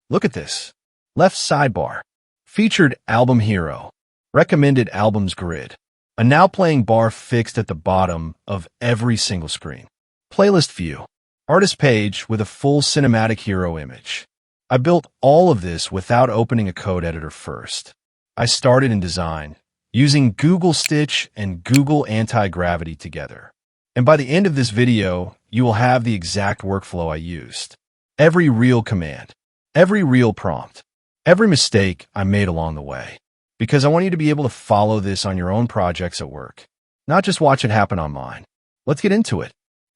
Look at this. Left sidebar. Featured album hero. Recommended albums grid. A now playing bar fixed at the bottom of every single screen. Playlist view. Artist page with a full cinematic hero image. I built all of this without opening a code editor first. I started in design, using Google Stitch and Google AntiGravity together. And by the end of this video, you will have the exact workflow I used. Every real command, every real prompt, every mistake I made along the way. Because I want you to be able to follow this on your own projects at work, not just watch it happen on mine. Let's get into it.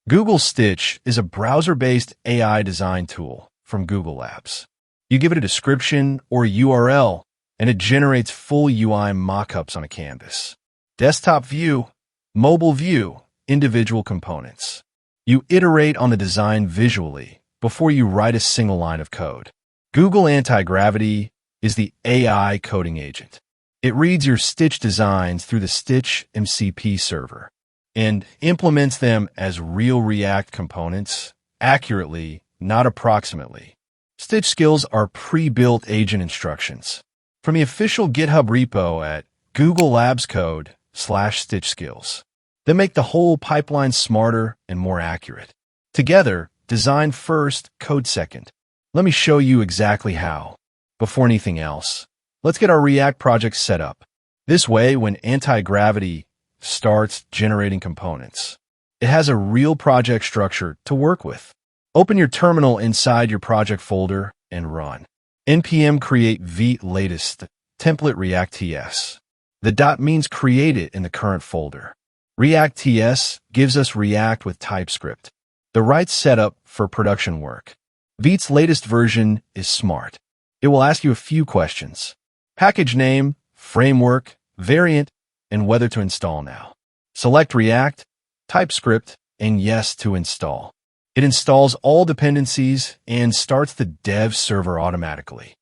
Google Stitch is a browser-based AI design tool from Google Labs. You give it a description or a URL, and it generates full UI mockups on a canvas. Desktop view, mobile view, individual components. You iterate on the design visually before you write a single line of code. Google AntiGravity is the AI coding agent. It reads your Stitch designs through the Stitch MCP server and implements them as real React components accurately, not approximately. Stitch skills are pre-built agent instructions from the official GitHub repo at Google Labs code/Stitch skills. They make the whole pipeline smarter and more accurate. Together, design first, code second. Let me show you exactly how. Before anything else, let's get our React project set up. This way, when AntiGravity starts generating components, it has a real project structure to work with. Open your terminal inside your project folder and run. npm create vite latest template React TS. The dot means create it in the current folder. React TS gives us React with TypeScript, the right setup for production work. Vite's latest version is smart. It will ask you a few questions. Package name, framework, variant, and whether to install now. Select React, TypeScript, and yes to install. It installs all dependencies and starts the dev server automatically.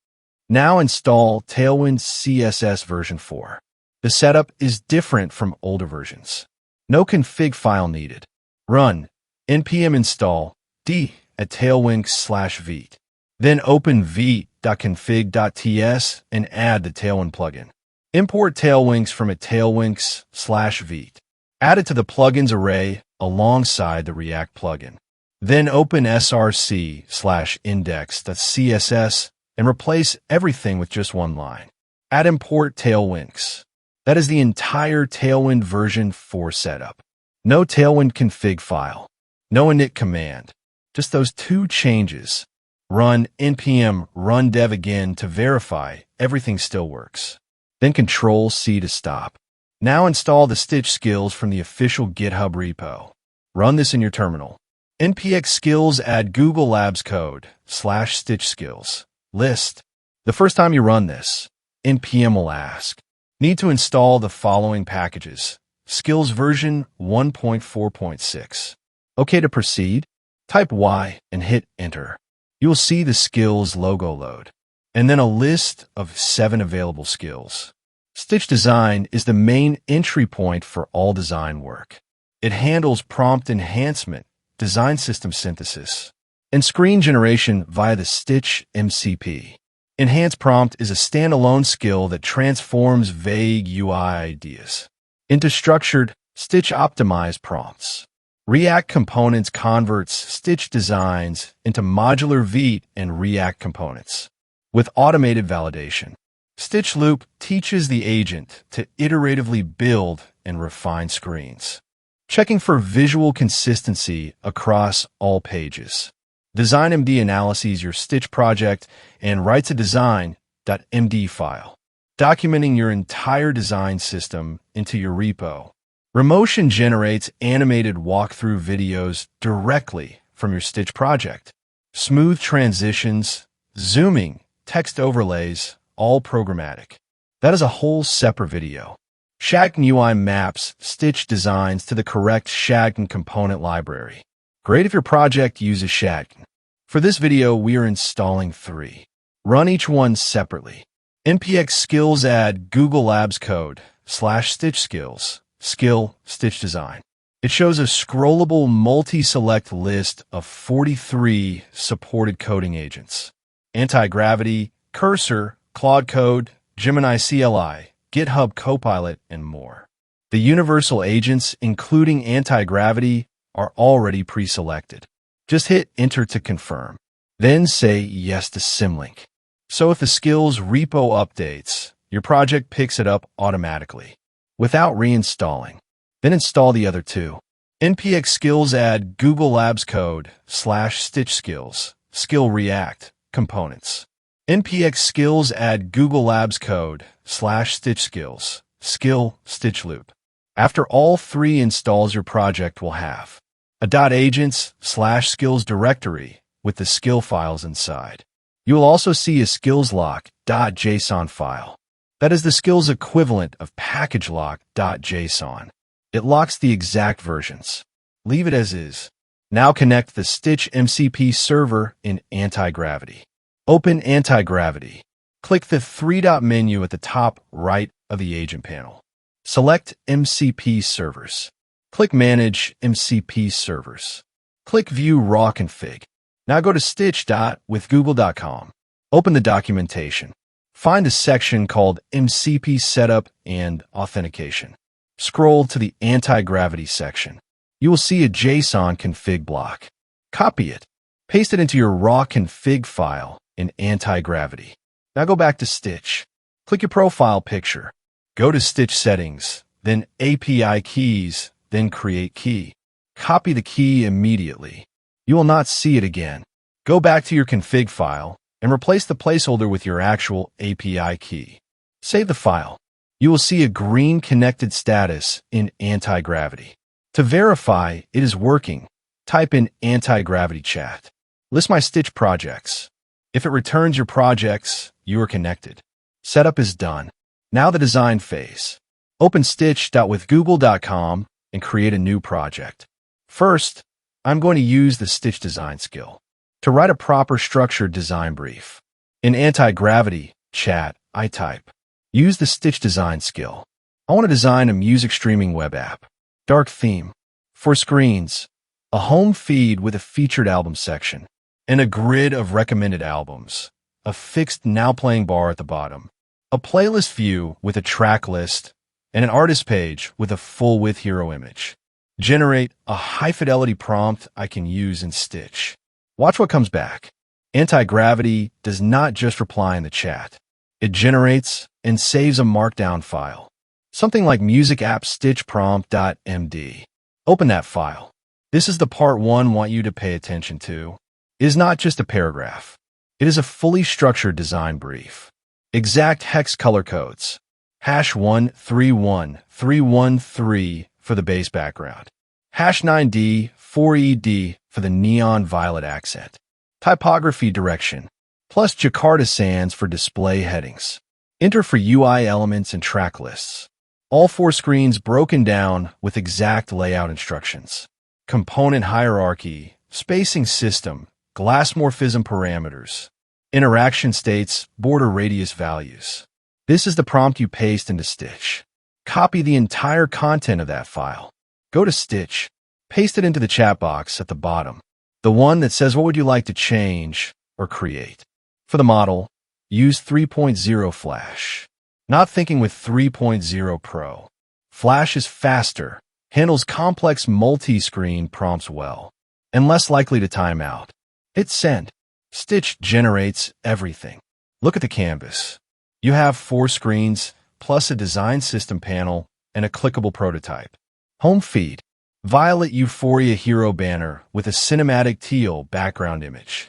Now install Tailwind CSS version 4. The setup is different from older versions. No config file needed. Run npm install d at tailwind/vite. Then open vite.config.ts and add the Tailwind plugin. Import tailwinds from a tailwinds/vite. Add it to the plugins array alongside the React plugin. Then open src/index.css and replace everything with just one line. Add import tailwinds. That is the entire Tailwind version 4 setup. No Tailwind config file. No init command. Just those two changes. Run npm run dev again to verify everything still works. Then Control-C to stop. Now install the Stitch skills from the official GitHub repo. Run this in your terminal. npx skills add Google Labs code/Stitch skills list. The first time you run this, npm will ask, need to install the following packages. Skills version 1.4.6. Okay to proceed? Type Y and hit enter. You will see the skills logo load, and then a list of 7 available skills. Stitch Design is the main entry point for all design work. It handles prompt enhancement, design system synthesis, and screen generation via the Stitch MCP. Enhance prompt is a standalone skill that transforms vague UI ideas into structured, Stitch-optimized prompts. React Components converts Stitch designs into modular Vite and React components with automated validation. Stitch Loop teaches the agent to iteratively build and refine screens, checking for visual consistency across all pages. DesignMD analyses your Stitch project and writes a design.md file, documenting your entire design system into your repo. Remotion generates animated walkthrough videos directly from your Stitch project. Smooth transitions, zooming, text overlays, all programmatic. That is a whole separate video. Shadcn UI maps Stitch designs to the correct Shadcn component library. Great if your project uses Shadcn. For this video, we are installing 3. Run each one separately. npx skills add Google Labs code/Stitch skills. Skill, Stitch Design. It shows a scrollable multi-select list of 43 supported coding agents. AntiGravity, Cursor, Claude Code, Gemini CLI, GitHub Copilot, and more. The universal agents, including AntiGravity, are already pre-selected. Just hit Enter to confirm. Then say yes to Symlink. So if the skills repo updates, your project picks it up automatically, without reinstalling. Then install the other two. npx skills add Google Labs code /Stitch skills, skill React, components. npx skills add Google Labs code /Stitch skills, skill Stitch loop. After all three installs, your project will have a .agents/skills directory with the skill files inside. You will also see a skillslock.json file. That is the skills equivalent of packagelock.json. It locks the exact versions. Leave it as is. Now connect the Stitch MCP server in AntiGravity. Open AntiGravity. Click the three-dot menu at the top right of the agent panel. Select MCP servers. Click Manage MCP servers. Click View Raw Config. Now go to stitch.withgoogle.com. Open the documentation. Find a section called MCP Setup and Authentication. Scroll to the AntiGravity section. You will see a JSON config block. Copy it. Paste it into your raw config file in AntiGravity. Now go back to Stitch. Click your profile picture. Go to Stitch Settings, then API Keys, then Create Key. Copy the key immediately. You will not see it again. Go back to your config file and replace the placeholder with your actual API key. Save the file. You will see a green connected status in AntiGravity. To verify it is working, type in AntiGravity chat. List my Stitch projects. If it returns your projects, you are connected. Setup is done. Now the design phase. Open stitch.withgoogle.com and create a new project. First, I'm going to use the Stitch design skill to write a proper structured design brief. In AntiGravity chat, I type, use the Stitch design skill. I want to design a music streaming web app. Dark theme. For screens, a home feed with a featured album section, and a grid of recommended albums, a fixed NowPlayingBar at the bottom, a playlist view with a track list, and an artist page with a full-width hero image. Generate a high-fidelity prompt I can use in Stitch. Watch what comes back. AntiGravity does not just reply in the chat. It generates and saves a markdown file. Something like music app stitch prompt.md. Open that file. This is the part one I want you to pay attention to. It is not just a paragraph. It is a fully structured design brief. Exact hex color codes. #131313 for the base background. #9D 4ED for the neon violet accent. Typography direction. Plus Jakarta sans for display headings. Enter for UI elements and track lists. All four screens broken down with exact layout instructions. Component hierarchy, spacing system, glass morphism parameters, interaction states, border radius values. This is the prompt you paste into Stitch. Copy the entire content of that file. Go to Stitch. Paste it into the chat box at the bottom. The one that says what would you like to change or create. For the model, use 3.0 Flash. Not thinking with 3.0 Pro. Flash is faster, handles complex multi-screen prompts well, and less likely to time out. Hit send. Stitch generates everything. Look at the canvas. You have 4 screens, plus a design system panel and a clickable prototype. Home feed. Violet Euphoria hero banner with a cinematic teal background image.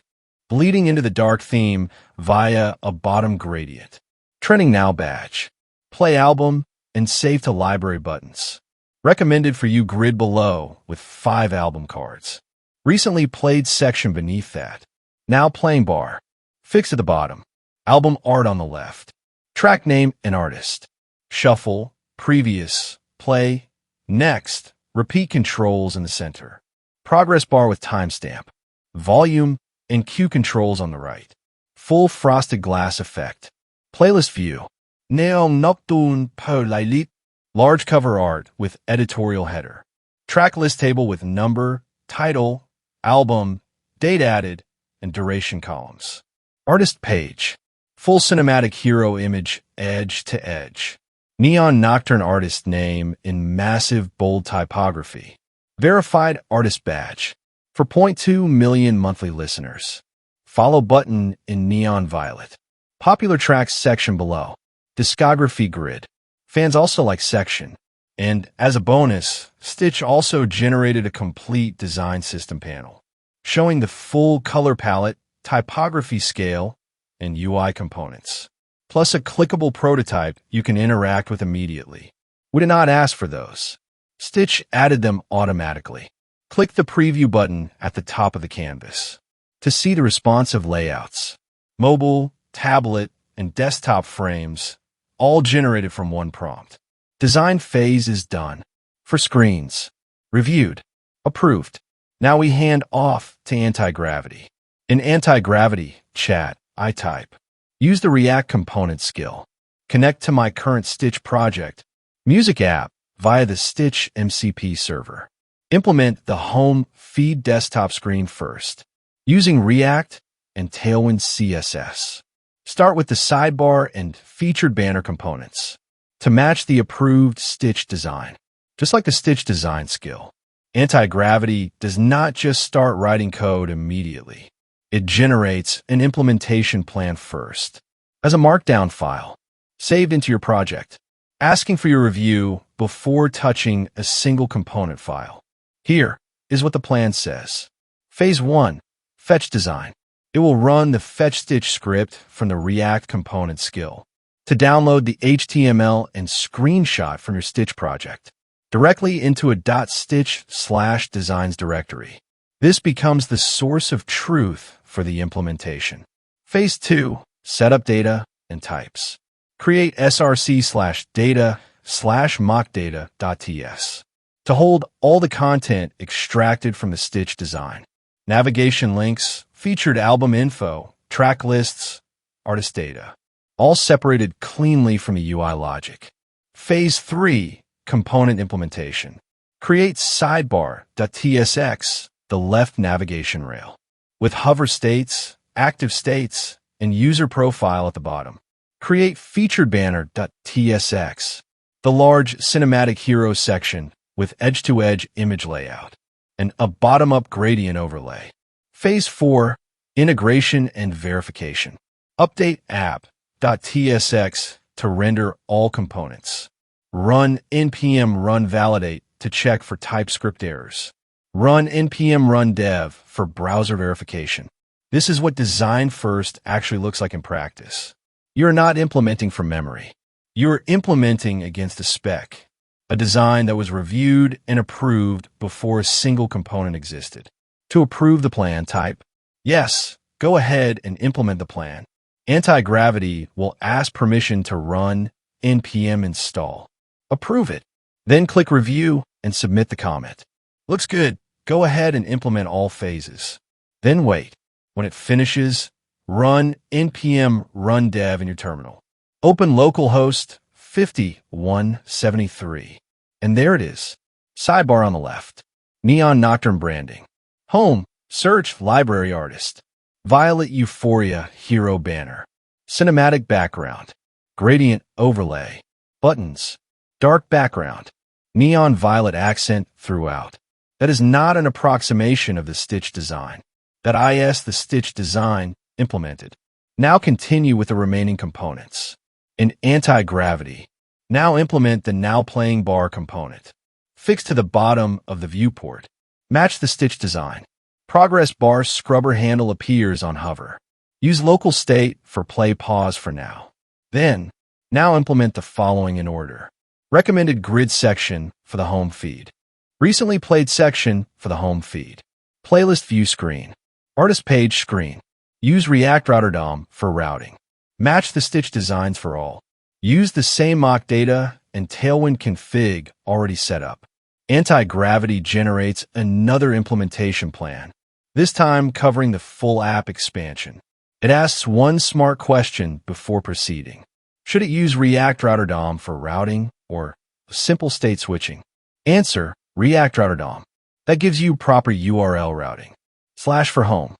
Bleeding into the dark theme via a bottom gradient. Trending Now badge. Play album and save to library buttons. Recommended for you grid below with 5 album cards. Recently played section beneath that. NowPlayingBar. Fix at the bottom. Album art on the left. Track name and artist. Shuffle, previous, play, next, repeat controls in the center. Progress bar with timestamp. Volume and cue controls on the right. Full frosted glass effect. Playlist view. Neon Nocturne Playlist. Large cover art with editorial header. Track list table with number, title, album, date added, and duration columns. Artist page. Full cinematic hero image edge to edge. Neon Nocturne artist name in massive bold typography. Verified artist badge. For 0.2 million monthly listeners. Follow button in neon violet. Popular tracks section below. Discography grid. Fans also like section. And as a bonus, Stitch also generated a complete design system panel, showing the full color palette, typography scale, and UI components, plus a clickable prototype you can interact with immediately. We did not ask for those. Stitch added them automatically. Click the preview button at the top of the canvas to see the responsive layouts. Mobile, tablet, and desktop frames, all generated from one prompt. Design phase is done. For screens, reviewed, approved. Now we hand off to AntiGravity. In AntiGravity, chat, I type. Use the React component skill. Connect to my current Stitch project, music app, via the Stitch MCP server. Implement the home feed desktop screen first, using React and Tailwind CSS. Start with the Sidebar and FeaturedBanner components to match the approved Stitch design. Just like the Stitch design skill, AntiGravity does not just start writing code immediately. It generates an implementation plan first, as a markdown file, saved into your project, asking for your review before touching a single component file. Here is what the plan says. Phase 1, Fetch Design. It will run the Fetch Stitch script from the React component skill to download the HTML and screenshot from your Stitch project directly into a .stitch/designs directory. This becomes the source of truth for the implementation. Phase 2, Setup Data and Types. Create src/data/mockdata.ts to hold all the content extracted from the Stitch design. Navigation links, featured album info, track lists, artist data, all separated cleanly from the UI logic. Phase 3, Component Implementation. Create sidebar.tsx, the left navigation rail, with hover states, active states, and user profile at the bottom. Create featuredbanner.tsx, the large cinematic hero section with edge-to-edge image layout, and a bottom-up gradient overlay. Phase 4, Integration and Verification. Update app.tsx to render all components. Run npm run validate to check for TypeScript errors. Run npm run dev for browser verification. This is what design first actually looks like in practice. You're not implementing from memory. You're implementing against a spec, a design that was reviewed and approved before a single component existed. To approve the plan, type yes. Go ahead and implement the plan. AntiGravity will ask permission to run npm install. Approve it. Then click Review and submit the comment. Looks good. Go ahead and implement all phases. Then wait. When it finishes, run npm run dev in your terminal. Open localhost 5173. And there it is. Sidebar on the left. Neon Nocturne branding. Home. Search library artist. Violet Euphoria hero banner. Cinematic background. Gradient overlay. Buttons. Dark background. Neon violet accent throughout. That is not an approximation of the Stitch design. That is the Stitch design implemented. Now continue with the remaining components. In AntiGravity, now implement the NowPlayingBar component. Fix to the bottom of the viewport. Match the Stitch design. Progress bar scrubber handle appears on hover. Use local state for play pause for now. Then, now implement the following in order. Recommended grid section for the home feed. Recently played section for the home feed. Playlist view screen. Artist page screen. Use React Router DOM for routing. Match the Stitch designs for all. Use the same mock data and Tailwind config already set up. AntiGravity generates another implementation plan, this time covering the full app expansion. It asks one smart question before proceeding. Should it use React Router DOM for routing or simple state switching? Answer, React Router DOM. That gives you proper URL routing. / for home.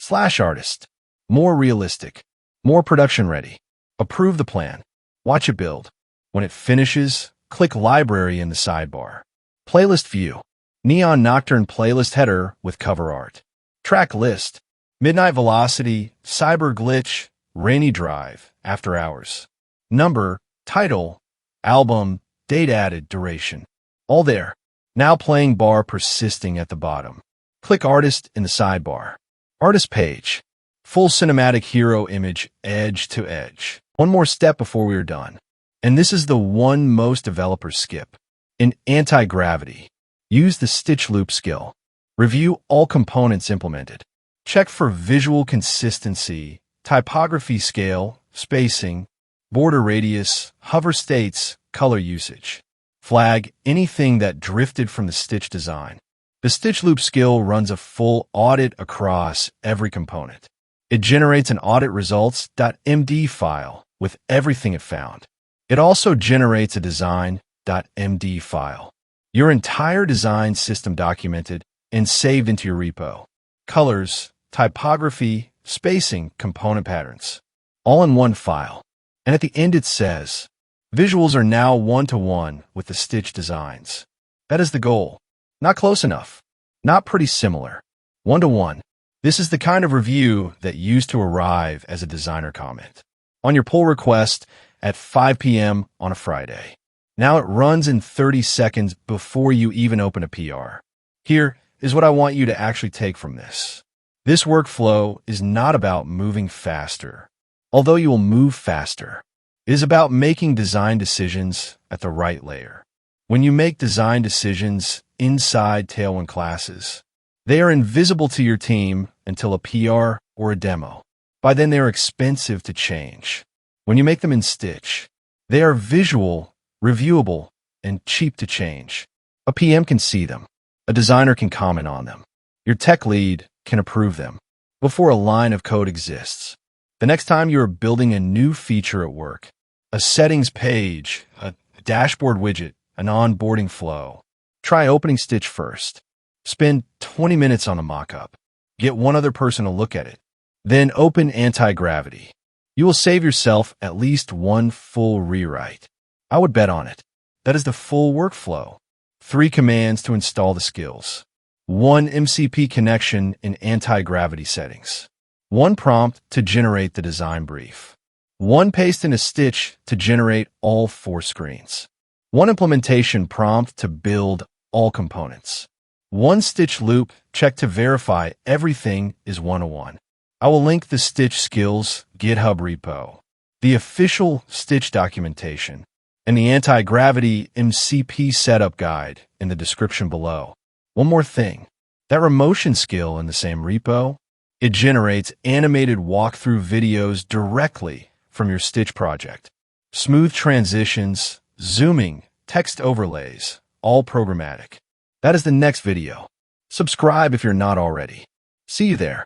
/artist. More realistic. More production ready. Approve the plan. Watch it build. When it finishes, click Library in the sidebar. Playlist view. Neon Nocturne playlist header with cover art. Track list. Midnight Velocity, Cyber Glitch, Rainy Drive, After Hours. Number, title, album, date added, duration. All there. Now playing bar persisting at the bottom. Click Artist in the sidebar. Artist page. Full cinematic hero image, edge to edge. One more step before we are done. And this is the one most developers skip. In AntiGravity, use the Stitch Loop skill. Review all components implemented. Check for visual consistency, typography scale, spacing, border radius, hover states, color usage. Flag anything that drifted from the Stitch design. The Stitch Loop skill runs a full audit across every component. It generates an audit results.md file with everything it found. It also generates a design.md file. Your entire design system documented and saved into your repo. Colors, typography, spacing, component patterns. All in one file. And at the end it says, visuals are now one-to-one with the Stitch designs. That is the goal. Not close enough. Not pretty similar. One-to-one. This is the kind of review that used to arrive as a designer comment on your pull request at 5 p.m. on a Friday. Now it runs in 30 seconds before you even open a PR. Here is what I want you to actually take from this. This workflow is not about moving faster, although you will move faster. It is about making design decisions at the right layer. When you make design decisions inside Tailwind classes, they are invisible to your team until a PR or a demo. By then, they are expensive to change. When you make them in Stitch, they are visual, reviewable, and cheap to change. A PM can see them. A designer can comment on them. Your tech lead can approve them before a line of code exists. The next time you are building a new feature at work, a settings page, a dashboard widget, an onboarding flow, try opening Stitch first. Spend 20 minutes on a mockup. Get one other person to look at it. Then open AntiGravity. You will save yourself at least one full rewrite. I would bet on it. That is the full workflow. 3 commands to install the skills. 1 MCP connection in AntiGravity settings. 1 prompt to generate the design brief. 1 paste in a Stitch to generate all 4 screens. 1 implementation prompt to build all components. 1 Stitch loop check to verify everything is one-to-one. I will link the Stitch Skills GitHub repo, the official Stitch documentation, and the AntiGravity MCP setup guide in the description below. One more thing, that Remotion skill in the same repo, it generates animated walkthrough videos directly from your Stitch project. Smooth transitions, zooming, text overlays, all programmatic. That is the next video. Subscribe if you're not already. See you there.